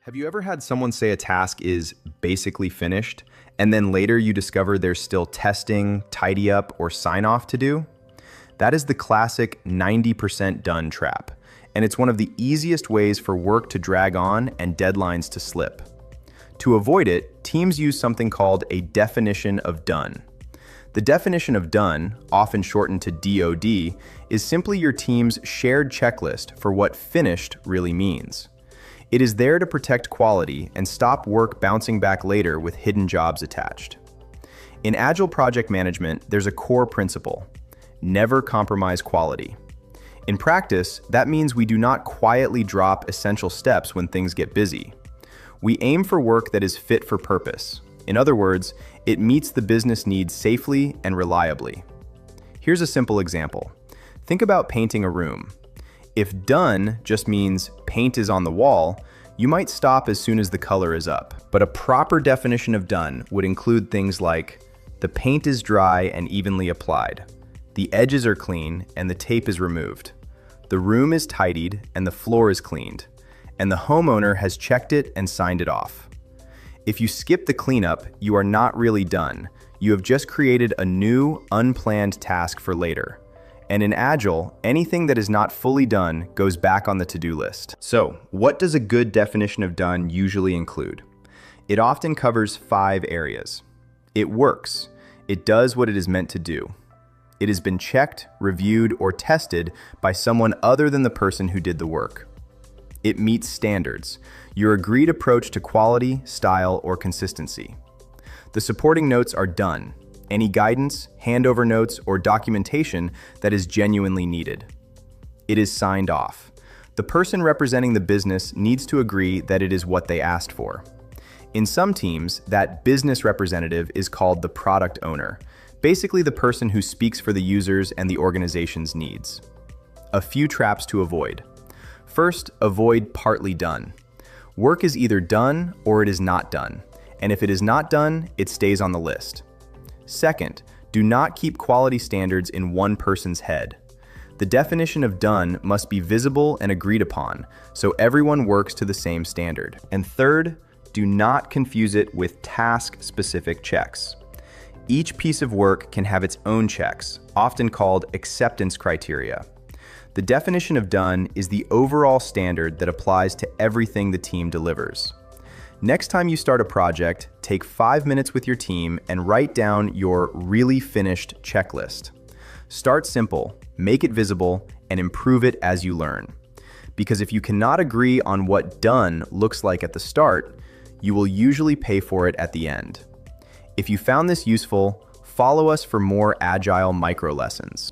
Have you ever had someone say a task is basically finished, and then later you discover there's still testing, tidy up, or sign off to do? That is the classic 90% done trap, and it's one of the easiest ways for work to drag on and deadlines to slip. To avoid it, teams use something called a definition of done. The definition of done, often shortened to DOD, is simply your team's shared checklist for what finished really means. It is there to protect quality and stop work bouncing back later with hidden jobs attached. In Agile project management, there's a core principle: never compromise quality. In practice, that means we do not quietly drop essential steps when things get busy. We aim for work that is fit for purpose. In other words, it meets the business needs safely and reliably. Here's a simple example. Think about painting a room. If done just means paint is on the wall, you might stop as soon as the color is up. But a proper definition of done would include things like: the paint is dry and evenly applied, the edges are clean and the tape is removed, the room is tidied and the floor is cleaned, and the homeowner has checked it and signed it off. If you skip the cleanup, you are not really done. You have just created a new, unplanned task for later. And in Agile, anything that is not fully done goes back on the to-do list. So, what does a good definition of done usually include? It often covers 5 areas. It works. It does what it is meant to do. It has been checked, reviewed, or tested by someone other than the person who did the work. It meets standards, your agreed approach to quality, style, or consistency. The supporting notes are done. Any guidance, handover notes, or documentation that is genuinely needed. It is signed off. The person representing the business needs to agree that it is what they asked for. In some teams, that business representative is called the product owner, basically the person who speaks for the users and the organization's needs. A few traps to avoid. First, avoid partly done. Work is either done or it is not done, and if it is not done, it stays on the list. Second, do not keep quality standards in one person's head. The definition of done must be visible and agreed upon, so everyone works to the same standard. And third, do not confuse it with task-specific checks. Each piece of work can have its own checks, often called acceptance criteria. The definition of done is the overall standard that applies to everything the team delivers. Next time you start a project, take 5 minutes with your team and write down your really finished checklist. Start simple, make it visible, and improve it as you learn. Because if you cannot agree on what done looks like at the start, you will usually pay for it at the end. If you found this useful, follow us for more Agile micro lessons.